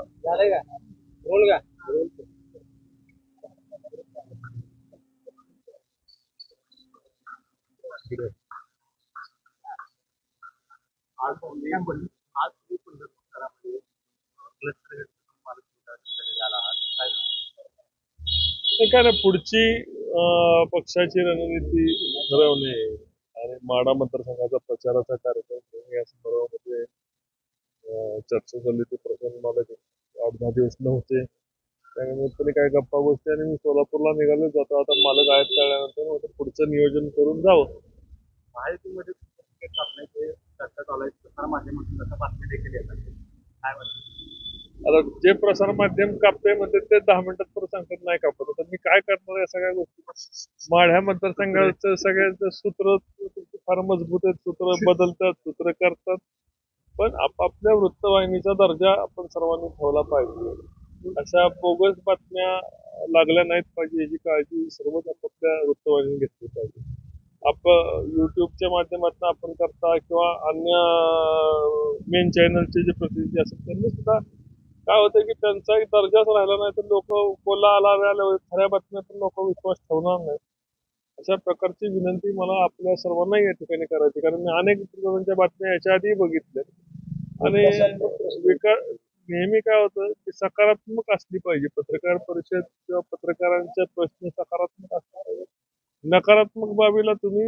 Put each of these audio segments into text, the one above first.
झालंय का रोल का आज आज शहरामध्ये क्लस्टर झाला काय काय नाही पुढची पक्षाची रणनीती ठरवणे आणि माढा मतदारसंघाचा प्रचाराचा कार्यक्रम या संदर्भामध्ये चर्चा झाली ते प्रसंग मला 8-10 दिवस नव्हते त्यानिमित्ताने काय गप्पा गोष्टी आणि मी सोलापूरला निघालो जातो आता मालक आहेत कळल्यानंतर मग पुढचं नियोजन करून जावं. माहितीमध्ये तिकीट कापण्याचे चर्चा चालू आहे प्रसार माध्यमातून तसं बातमी देखील येतात काय म्हणतात आता जे प्रसार माध्यम कापते म्हणते ते 10 मिनिटात परत सांगतात नाही कापत तर मी काय करणार या सगळ्या गोष्टी माढ्या मतदारसंघाचं सगळ्यांचं सूत्र फार मजबूत आहेत सूत्र बदलतात सूत्र करतात पण आपापल्या वृत्तवाहिनीचा दर्जा आपण सर्वांनी ठेवला पाहिजे अशा बोगस बातम्या लागल्या नाहीत पाहिजे याची काळजी सर्वच आपापल्या वृत्तवाहिनी घेतली पाहिजे. आपण युट्यूबच्या माध्यमातून आपण करता किंवा अन्य मेन चॅनलचे जे प्रतिनिधी असतात त्यांनी सुद्धा काय होतं की त्यांचा एक दर्जाच राहिला नाही तर लोक बोला आला खऱ्या बातम्यातून लोक विश्वास ठेवणार नाही अशा प्रकारची विनंती मला आपल्या सर्वांना या ठिकाणी करायची कारण मी अनेक प्रकारच्या बातम्या याच्या आधी बघितल्या आणि नेहमी काय होतं की सकारात्मक असली पाहिजे पत्रकार परिषद किंवा पत्रकारांचे प्रश्न सकारात्मक असले पाहिजे. नकारात्मक बाबीला तुम्ही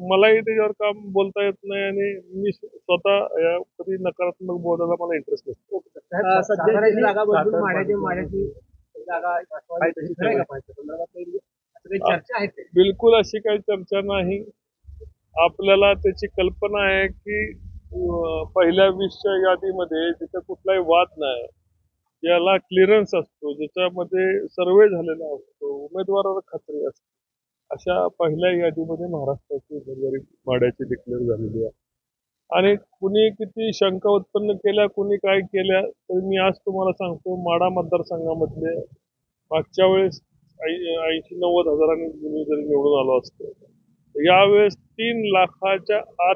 मलाही त्याच्यावर काम बोलता येत नाही आणि मी स्वतः या कधी नकारात्मक बोलायला मला इंटरेस्ट नसतो. साताऱ्याची जागा बदलून माढ्याची जागा खरंय का संदर्भात काही चर्चा आहे ते बिलकुल अशी काही चर्चा नाही आपल्याला त्याची कल्पना आहे की पहिल्या 20च्या यादीमध्ये जिथे कुठलाही वाद नाही याला क्लिअरन्स असतो ज्याच्यामध्ये सर्वे झालेला असतो उमेदवारावर खात्री असते अशा पहिल्या यादीमध्ये महाराष्ट्राची उमेदवारी माढ्याची डिक्लेअर झालेली आहे आणि कुणी किती शंका उत्पन्न केल्या कुणी काय केल्या तर मी आज तुम्हाला सांगतो माढा मतदारसंघामधले मागच्या वेळेस 80-90 हजारांनी मी जरी निवडून आलो असतो यावेळेस 3 लाखाच्या आत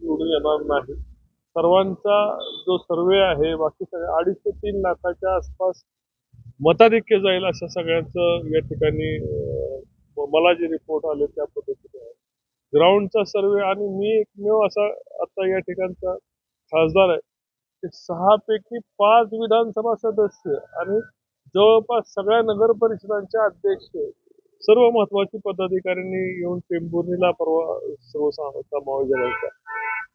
निवडून येणार नाही सर्वांचा जो सर्वे आहे बाकी सगळे 2.5 ते 3 लाखाच्या आसपास मताधिक्य जाईल अशा सगळ्यांचं या ठिकाणी मला जे रिपोर्ट आले त्या पद्धतीने आहे ग्राउंडचा सर्वे आणि मी एकमेव असा आता या ठिकाणचा खासदार आहे की 6 पैकी 5 विधानसभा सदस्य आणि जवळपास सगळ्या नगर परिषदांचे अध्यक्ष सर्व महत्वाची पदाधिकाऱ्यांनी येऊन टेंभुर्णीला परवा सर्व समावेश झाला होता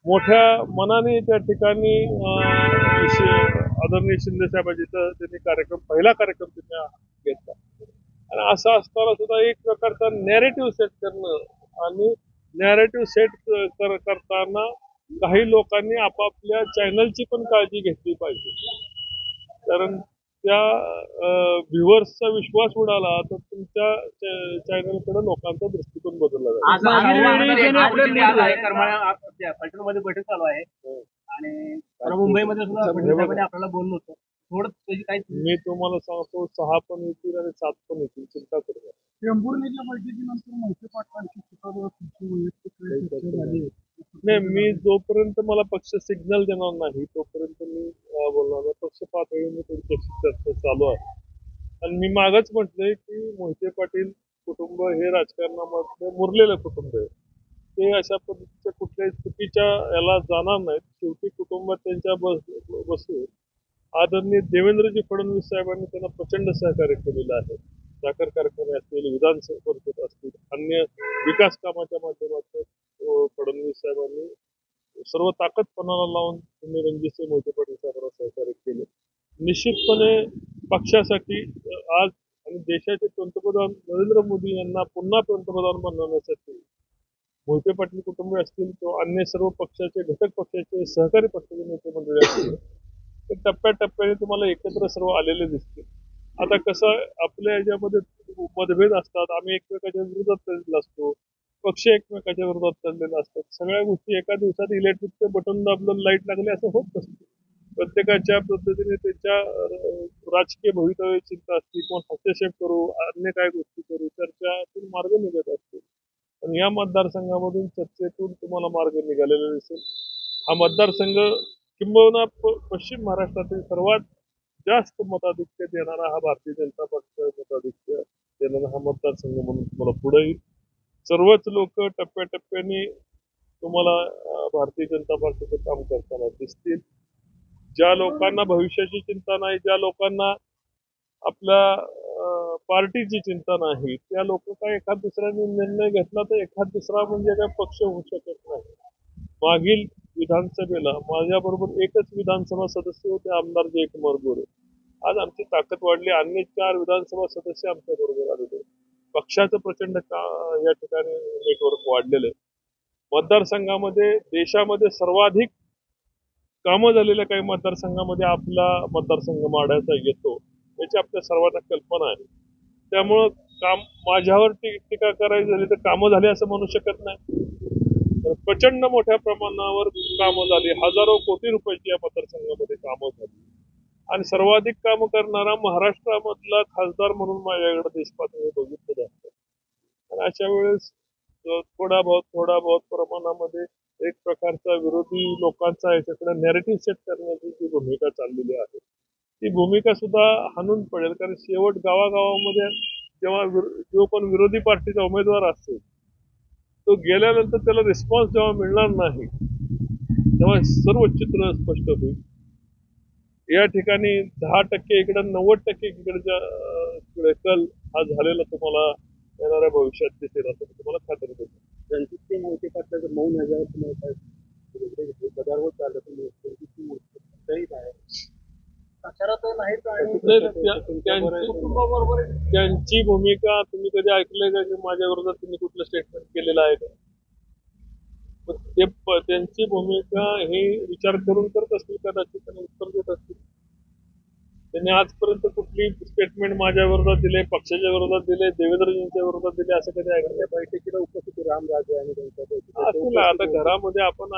मोठ्या मनाने त्या ठिकाणी आदरणीय शिंदे साहेबांचा त्यांनी पहिला कार्यक्रम त्यांनी घेतला आणि असं असताना सुद्धा एक प्रकारचा नॅरेटिव्ह सेट करणं आणि नॅरेटिव्ह सेट करताना काही लोकांनी आपापल्या चॅनलची पण काळजी घेतली पाहिजे कारण त्या व्ह्युअर्सचा विश्वास उडाला तर तुमच्या चॅनलकडे लोकांचा दृष्टिकोन बदलला जाईल पलटणमध्ये बैठक चालू आहे आणि मुंबईमध्ये सुद्धा आपल्याला बोललो होतं थोडं त्याची काही मी तुम्हाला सांगतो 6 पण येतील आणि 7 पण येतील चिंता करू नका. टेंभुर्णीच्या बैठकीनंतर मोहिते पाटलांची नाही मी जोपर्यंत मला पक्ष सिग्नल देणार नाही तोपर्यंत मी बोलणार नाही पक्ष पातळीवर त्यांच्याशी चर्चा चालू आहे आणि मी मागच म्हटलंय की मोहिते पाटील कुटुंब हे राजकारणामध्ये मुरलेलं कुटुंब आहे ते अशा पद्धतीच्या कुठल्याही चुकीच्या याला जाणार नाहीत शेवटी कुटुंबात त्यांच्या बसून आदरणीय देवेंद्रजी फडणवीस साहेबांनी त्यांना प्रचंड सहकार्य केलेलं आहे साखर कारखाने असतील विधानसभा परिषद असतील अन्य विकास कामाच्या माध्यमातून फडणवीस साहेबांनी सर्व ताकद पणाला लावून त्यांनी रणजितसिंह मोहिते पाटील साहेबांना सहकार्य केले निश्चितपणे पक्षासाठी आज आणि देशाचे पंतप्रधान नरेंद्र मोदी यांना पुन्हा पंतप्रधान बनवण्यासाठी मोहिते पाटील कुटुंबीय असतील किंवा अन्य सर्व पक्षाचे घटक पक्षाचे सहकारी पक्षाचे नेते मंडळी असतील ते टप्प्याटप्प्याने तुम्हाला एकत्र सर्व आलेले दिसतील आता कसं आपल्या याच्यामध्ये मतभेद असतात आम्ही एकमेकाच्या विरोधात चाललेला असतो पक्ष एकमेकाच्या विरोधात चाललेले असतात सगळ्या गोष्टी एका दिवसात इलेक्ट्रिकचं बटन दाबलं लाईट लागले असं होत नसतं प्रत्येकाच्या पद्धतीने त्याच्या राजकीय भवितव्य चिंता असते कोण हस्तक्षेप करू अन्य काय गोष्टी करू चर्चातून मार्ग निघत असतो आणि या मतदारसंघामधून चर्चेतून तुम्हाला मार्ग निघालेला दिसेल हा मतदारसंघ किंबहुना पश्चिम महाराष्ट्रातील सर्वात जास्त मताधिक्य देणारा हा भारतीय जनता पक्ष मताधिक्य देणारा हा मतदारसंघ म्हणून तुम्हाला पुढे येईल. सर्वच लोक टप्प्याटप्प्याने तुम्हाला भारतीय जनता पार्टीचं काम करताना दिसतील. ज्या लोकांना भविष्याची चिंता नाही, ज्या लोकांना आपल्या पार्टीची चिंता नाही, त्या लोक काय एखाद दुसऱ्याने निर्णय घेतला तर एखाद दुसरा म्हणजे काय पक्ष होऊ शकत नाही. मागील विधानसभेला माझ्याबरोबर एकच विधानसभा सदस्य होते, आमदार जयकुमार गोरे. आज आमची ताकद वाढली, अन्य 4 विधानसभा सदस्य आमच्या बरोबर आलेले. पक्षाचं प्रचंड या ठिकाणी नेटवर्क वाढलेलं आहे. मतदारसंघामध्ये देशामध्ये सर्वाधिक कामं झालेल्या काही मतदारसंघामध्ये आपला मतदारसंघ माढ्याचा येतो, याची आपल्या सर्वांना कल्पना आहे. त्यामुळं काम माझ्यावर टीका करायची झाली तर कामं झाली असं म्हणू शकत नाही. तर प्रचंड मोठ्या प्रमाणावर कामं झाली, हजारो कोटी रुपयाची या मतदारसंघामध्ये कामं झाली. आणि सर्वाधिक कामं करणारा महाराष्ट्रामधला खासदार म्हणून माझ्याकडे देशपातळीवर बघितलं जातं. आणि अशा वेळेस थोडा बहुत प्रमाणामध्ये एक प्रकारचा विरोधी लोकांचा याच्याकडे नॅरेटिव्ह सेट करण्याची जी भूमिका चाललेली आहे, ती भूमिका सुद्धा हाणून पडेल. कारण शेवट गावागावामध्ये जेव्हा जो पण विरोधी पार्टीचा उमेदवार असेल तो गेल्यानंतर त्याला रिस्पॉन्स जेव्हा मिळणार नाही, तेव्हा सर्व चित्र स्पष्ट होईल. या ठिकाणी 10% इकडे 90% इकडे कल हा झालेला तुम्हाला येणाऱ्या भविष्यात दिसेल असं तुम्हाला खात्री देतो. रणजित सिंह मोहिते पाटलाचं मौन ह्याच्यावर तुम्हाला काय गदार होत चाललं तर रणजित सिंह मोहिते आहे प्रचारात नाहीत आणि कुटुंबाबरोबर त्यांची भूमिका तुम्ही कधी ऐकलंय का की माझ्या विरोधात तुम्ही कुठलं स्टेटमेंट केलेलं आहे का? त्यांची भूमिका हे विचार करून करत असतील, कदाचित त्यांनी उत्तर देत असतील. त्यांनी आजपर्यंत कुठली स्टेटमेंट माझ्या विरोधात दिले, पक्षाच्या विरोधात दिले, देवेंद्रजींच्या विरोधात दिले असं कधी ऐकलं? बैठकीला उपस्थित रामराजे आणि त्यांच्या आता घरामध्ये आपण